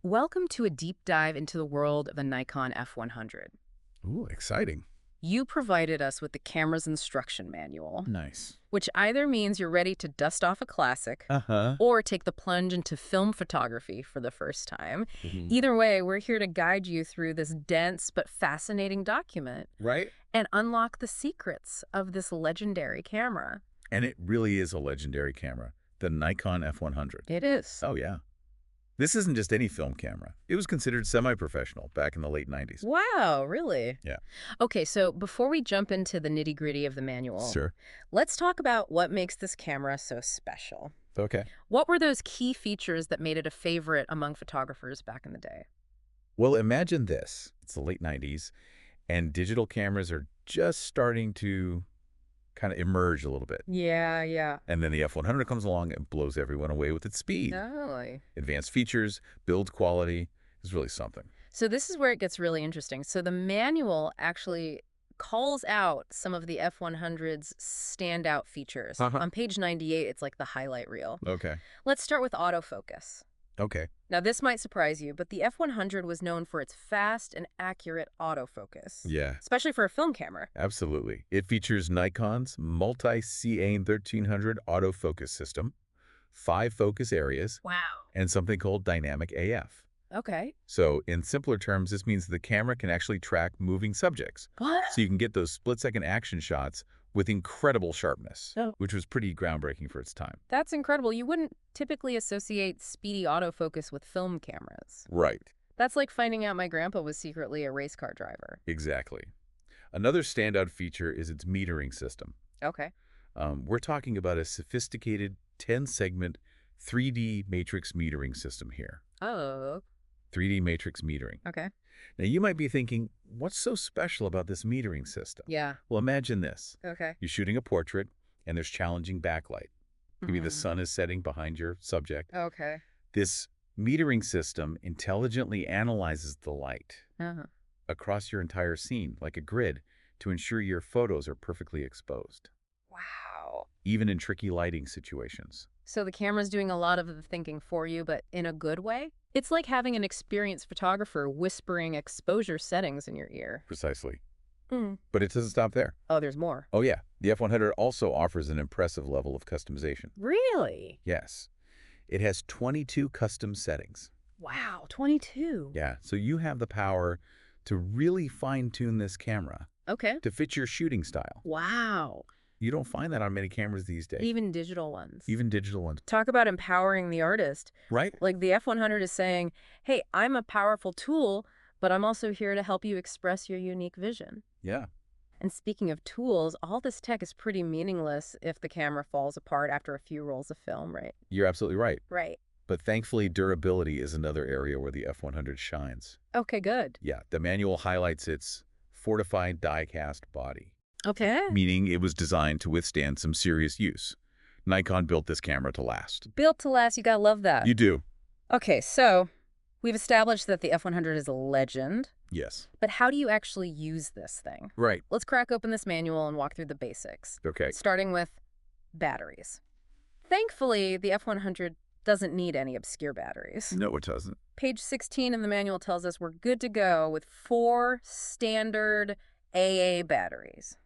Welcome to a deep dive into the world of the Nikon F100. Ooh, exciting. You provided us with the camera's instruction manual, Nice. which either means you're ready to dust off a classic Uh-huh. or take the plunge into film photography for the first time. Hmm. Either way, we're here to guide you through this dense but fascinating document Right? and unlock the secrets of this legendary camera. And it really is a legendary camera, the Nikon F100. It is. Oh, yeah. This isn't just any film camera. It was considered semi-professional back in the late 90s. Wow, really? Yeah. Okay, so before we jump into the nitty-gritty of the manual, Sure. let's talk about what makes this camera so special. Okay. What were those key features that made it a favorite among photographers back in the day? Well, imagine this. It's the late 90s, and digital cameras are just starting to kind of emerge a little bit. Yeah. And then the F100 comes along and blows everyone away with its speed. Totally. Advanced features, build quality is really something. So this is where it gets really interesting. So the manual actually calls out some of the F100's standout features. Uh-huh. On page 98, it's like the highlight reel. Okay. Let's start with autofocus. Okay. Now, this might surprise you, but the F100 was known for its fast and accurate autofocus, Yeah. especially for a film camera. Absolutely. It features Nikon's multi-CA 1300 autofocus system, 5 focus areas, Wow. and something called dynamic AF. Okay. So in simpler terms, this means the camera can actually track moving subjects. What? So you can get those split-second action shots with incredible sharpness, Oh. which was pretty groundbreaking for its time. That's incredible. You wouldn't typically associate speedy autofocus with film cameras. Right. That's like finding out my grandpa was secretly a race car driver. Exactly. Another standout feature is its metering system. Okay. We're talking about a sophisticated 10-segment 3D matrix metering system here. Oh, 3D matrix metering. okay. Now, you might be thinking, what's so special about this metering system? Yeah. Well, imagine this. Okay. You're shooting a portrait, and there's challenging backlight. Maybe the Mhm. sun is setting behind your subject. Okay. This metering system intelligently analyzes the light Uh-huh. across your entire scene, like a grid, to ensure your photos are perfectly exposed, Wow. even in tricky lighting situations. So the camera's doing a lot of the thinking for you, but in a good way? It's like having an experienced photographer whispering exposure settings in your ear. Precisely. Mm. But it doesn't stop there. Oh, there's more. Oh, yeah. The F100 also offers an impressive level of customization. Really? Yes. It has 22 custom settings. Wow, 22. Yeah, so you have the power to really fine-tune this camera Okay. to fit your shooting style. Wow. You don't find that on many cameras these days, Even digital ones. even digital ones. Talk about empowering the artist. Right? Like the F100 is saying, hey, I'm a powerful tool, but I'm also here to help you express your unique vision. Yeah. And speaking of tools, all this tech is pretty meaningless if the camera falls apart after a few rolls of film, right? You're absolutely right. Right. But thankfully, durability is another area where the F100 shines. Okay, good. Yeah, the manual highlights its fortified die-cast body, Okay. meaning it was designed to withstand some serious use. Nikon built this camera to last. Built to last, you gotta love that. You do. Okay, so we've established that the F100 is a legend, Yes. but how do you actually use this thing? Right. Let's crack open this manual and walk through the basics, Okay. starting with batteries. Thankfully, the F100 doesn't need any obscure batteries. No, it doesn't. Page 16 in the manual tells us we're good to go with 4 standard AA batteries.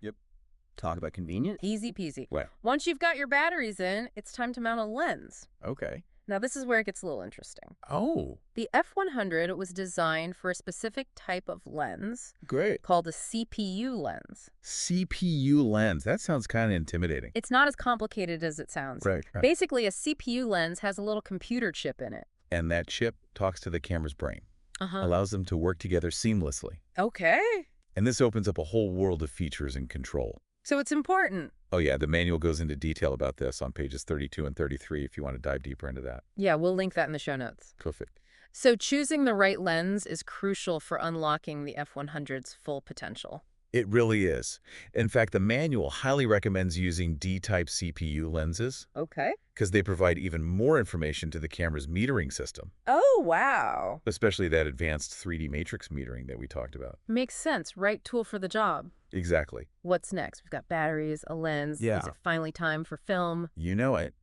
Talk about convenient. Easy peasy. Well, Once you've got your batteries in, it's time to mount a lens. okay. Now, this is where it gets a little interesting. Oh, The F100 was designed for a specific type of lens great. called a CPU lens. CPU lens. That sounds kind of intimidating. It's not as complicated as it sounds. Right. Basically, a CPU lens has a little computer chip in it. And that chip talks to the camera's brain, Uh-huh. allows them to work together seamlessly. Okay. And this opens up a whole world of features and control. So it's important. Oh, yeah, the manual goes into detail about this on pages 32 and 33 if you want to dive deeper into that. Yeah, we'll link that in the show notes. Perfect. So choosing the right lens is crucial for unlocking the F100's full potential. It really is. In fact, the manual highly recommends using D-type CPU lenses Okay. because they provide even more information to the camera's metering system, Oh, wow. especially that advanced 3D matrix metering that we talked about. Makes sense. Right tool for the job. Exactly. What's next? We've got batteries, a lens. Yeah. Is it finally time for film? You know it.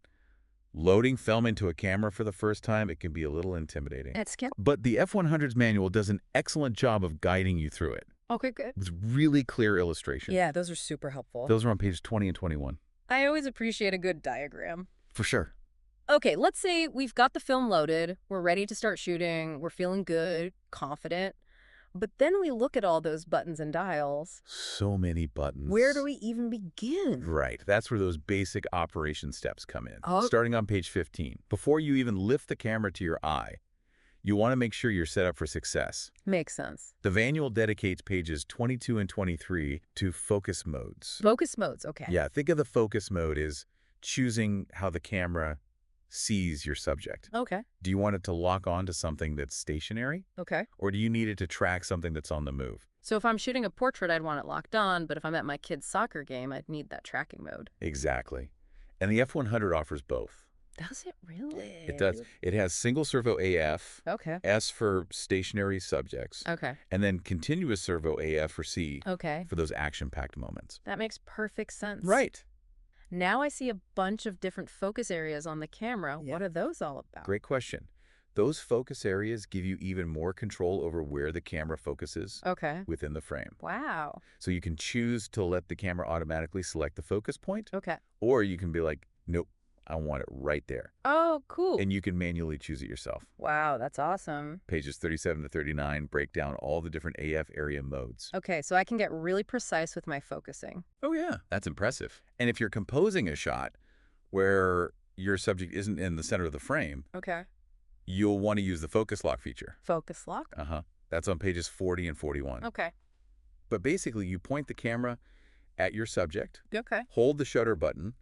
Loading film into a camera for the first time, it can be a little intimidating. It's scary. But the F100's manual does an excellent job of guiding you through it. Okay, good. With really clear illustration. Yeah, those are super helpful. Those are on pages 20 and 21. I always appreciate a good diagram. For sure. Okay, let's say we've got the film loaded, we're ready to start shooting, we're feeling good, confident, but then we look at all those buttons and dials. So many buttons. Where do we even begin? Right. That's where those basic operation steps come in. Oh. Starting on page 15. Before you even lift the camera to your eye, you want to make sure you're set up for success. Makes sense. The manual dedicates pages 22 and 23 to focus modes. Focus modes, okay. Yeah, think of the focus mode as choosing how the camera sees your subject. Okay, Do you want it to lock on to something that's stationary? okay. Or do you need it to track something that's on the move? So if I'm shooting a portrait, I'd want it locked on, but if I'm at my kid's soccer game, I'd need that tracking mode. Exactly. And the F100 offers both. Does it really? It does. It has single servo AF, Okay, S for stationary subjects, okay, and then continuous servo AF or C okay. for those action-packed moments. That makes perfect sense. Right. Now I see a bunch of different focus areas on the camera. Yeah. What are those all about? Great question. Those focus areas give you even more control over where the camera focuses Okay. within the frame. Wow. So you can choose to let the camera automatically select the focus point, Okay. or you can be like, nope, I want it right there. Oh, cool. And you can manually choose it yourself. Wow, that's awesome. Pages 37 to 39 break down all the different AF area modes. Okay, so I can get really precise with my focusing. Oh, yeah. That's impressive. And if you're composing a shot where your subject isn't in the center of the frame, Okay. you'll want to use the focus lock feature. Focus lock? Uh-huh. That's on pages 40 and 41. Okay. But basically, you point the camera at your subject, Okay. hold the shutter button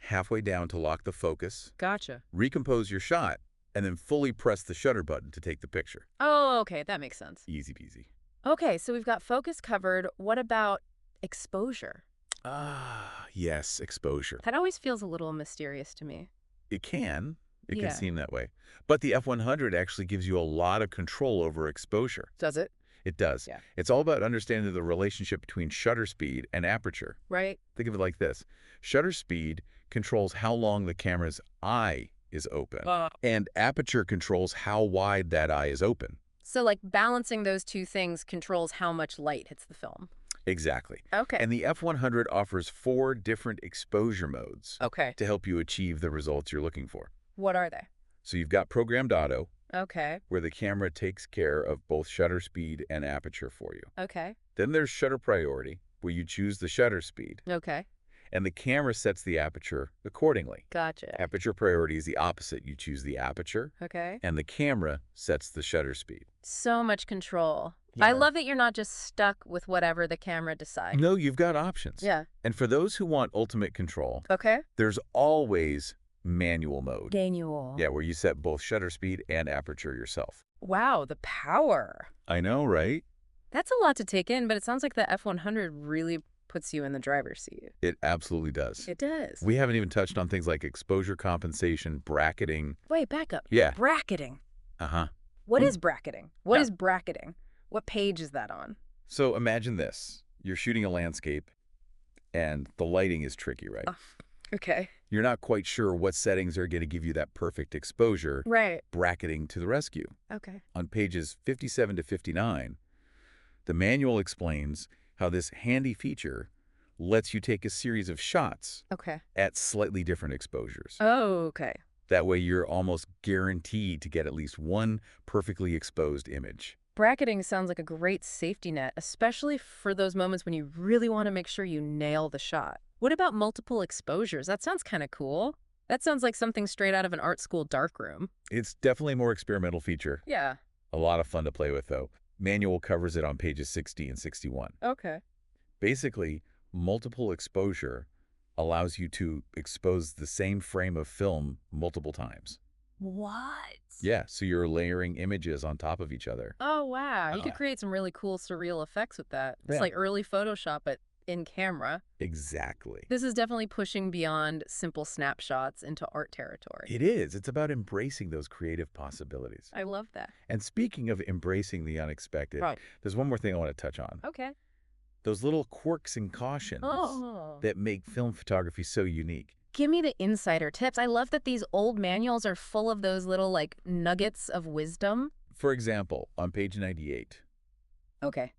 halfway down to lock the focus, Gotcha. recompose your shot, and then fully press the shutter button to take the picture. Oh, okay, that makes sense. Easy peasy. Okay, so we've got focus covered. What about exposure? Ah, yes, exposure. That always feels a little mysterious to me. It can. It Yeah. can seem that way. But the F100 actually gives you a lot of control over exposure. Does it? It does. Yeah. It's all about understanding the relationship between shutter speed and aperture. Right? Think of it like this. Shutter speed controls how long the camera's eye is open, and aperture controls how wide that eye is open. So, like, balancing those two things controls how much light hits the film. Exactly. Okay. And the F100 offers 4 different exposure modes Okay. to help you achieve the results you're looking for. What are they? So you've got programmed auto, Okay. where the camera takes care of both shutter speed and aperture for you. Okay. Then there's shutter priority, where you choose the shutter speed, Okay. and the camera sets the aperture accordingly. Gotcha. Aperture priority is the opposite. You choose the aperture, Okay. and the camera sets the shutter speed. So much control. Yeah. I love that you're not just stuck with whatever the camera decides. No, you've got options. Yeah. And for those who want ultimate control, Okay. there's always manual mode. Manual. Yeah, where you set both shutter speed and aperture yourself. Wow, the power. I know, right? That's a lot to take in, but it sounds like the F100 really puts you in the driver's seat. It absolutely does. It does. We haven't even touched on things like exposure compensation, bracketing. Wait, back up. Yeah. Bracketing. Uh-huh. What Hmm. is bracketing? What Yeah. is bracketing? What page is that on? So imagine this. You're shooting a landscape, and the lighting is tricky, right? Okay. You're not quite sure what settings are going to give you that perfect exposure. Right. Bracketing to the rescue. Okay. On pages 57 to 59, the manual explains how this handy feature lets you take a series of shots Okay. at slightly different exposures. Oh, okay. That way you're almost guaranteed to get at least one perfectly exposed image. Bracketing sounds like a great safety net, especially for those moments when you really want to make sure you nail the shot. What about multiple exposures? That sounds kind of cool. That sounds like something straight out of an art school darkroom. It's definitely a more experimental feature. Yeah. A lot of fun to play with, though. Manual covers it on pages 60 and 61. Okay. Basically, multiple exposure allows you to expose the same frame of film multiple times. What? Yeah, so you're layering images on top of each other. Oh, wow. You could Uh-huh. create some really cool surreal effects with that. It's Yeah. like early Photoshop, but in camera. Exactly. This is definitely pushing beyond simple snapshots into art territory. It is. It's about embracing those creative possibilities. I love that. And speaking of embracing the unexpected, Right. there's one more thing I want to touch on. Okay. Those little quirks and cautions Oh. that make film photography so unique. Give me the insider tips. I love that these old manuals are full of those little, like, nuggets of wisdom. For example, on page 98, Okay.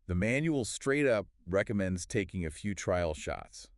the manual straight up recommends taking a few trial shots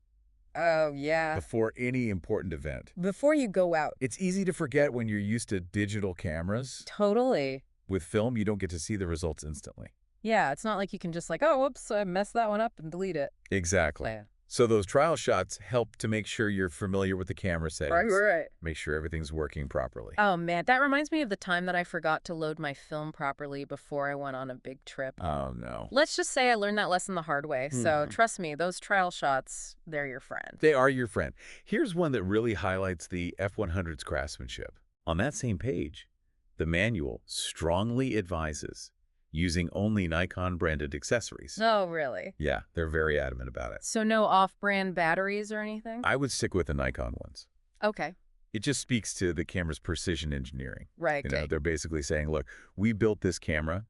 Oh, yeah. before any important event. Before you go out. It's easy to forget when you're used to digital cameras. Totally. With film, you don't get to see the results instantly. Yeah, it's not like you can just like, oh, whoops, I messed that one up and delete it. Exactly. Yeah. So those trial shots help to make sure you're familiar with the camera settings. Right. Make sure everything's working properly. Oh, man, that reminds me of the time that I forgot to load my film properly before I went on a big trip. Oh, no. Let's just say I learned that lesson the hard way. So trust me, those trial shots, they're your friend. They are your friend. Here's one that really highlights the F100's craftsmanship. On that same page, the manual strongly advises using only Nikon-branded accessories. Oh, really? Yeah, they're very adamant about it. So no off-brand batteries or anything? I would stick with the Nikon ones. Okay. It just speaks to the camera's precision engineering. Right. They're basically saying, look, we built this camera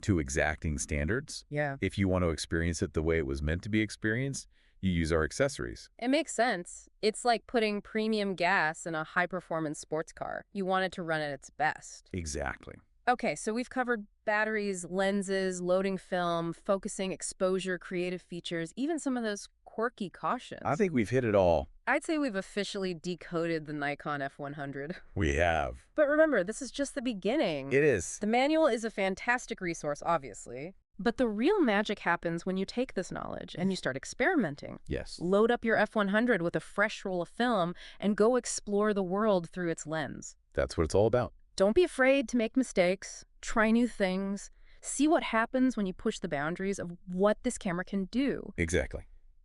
to exacting standards. Yeah. If you want to experience it the way it was meant to be experienced, you use our accessories. It makes sense. It's like putting premium gas in a high-performance sports car. You want it to run at its best. Exactly. Okay, so we've covered batteries, lenses, loading film, focusing, exposure, creative features, even some of those quirky cautions. I think we've hit it all. I'd say we've officially decoded the Nikon F100. We have. But remember, this is just the beginning. It is. The manual is a fantastic resource, obviously. But the real magic happens when you take this knowledge and you start experimenting. Yes. Load up your F100 with a fresh roll of film and go explore the world through its lens. That's what it's all about. Don't be afraid to make mistakes, try new things, see what happens when you push the boundaries of what this camera can do. Exactly.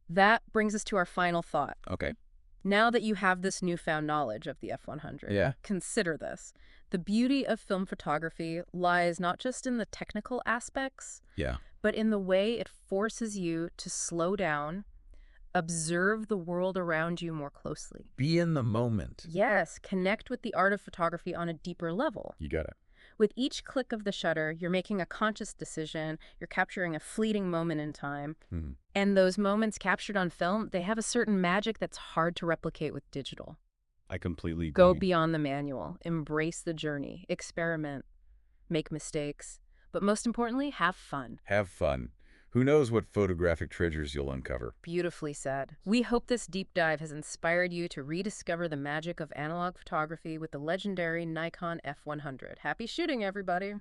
That brings us to our final thought. Okay. Now that you have this newfound knowledge of the F100, consider this. The beauty of film photography lies not just in the technical aspects, but in the way it forces you to slow down, observe the world around you more closely. Be in the moment. Yes, connect with the art of photography on a deeper level. You got it. With each click of the shutter, you're making a conscious decision, you're capturing a fleeting moment in time. And those moments captured on film, they have a certain magic that's hard to replicate with digital. I completely agree. Go beyond the manual, embrace the journey, experiment, make mistakes, but most importantly, have fun. Have fun. Who knows what photographic treasures you'll uncover. Beautifully said. We hope this deep dive has inspired you to rediscover the magic of analog photography with the legendary Nikon F100. Happy shooting, everybody!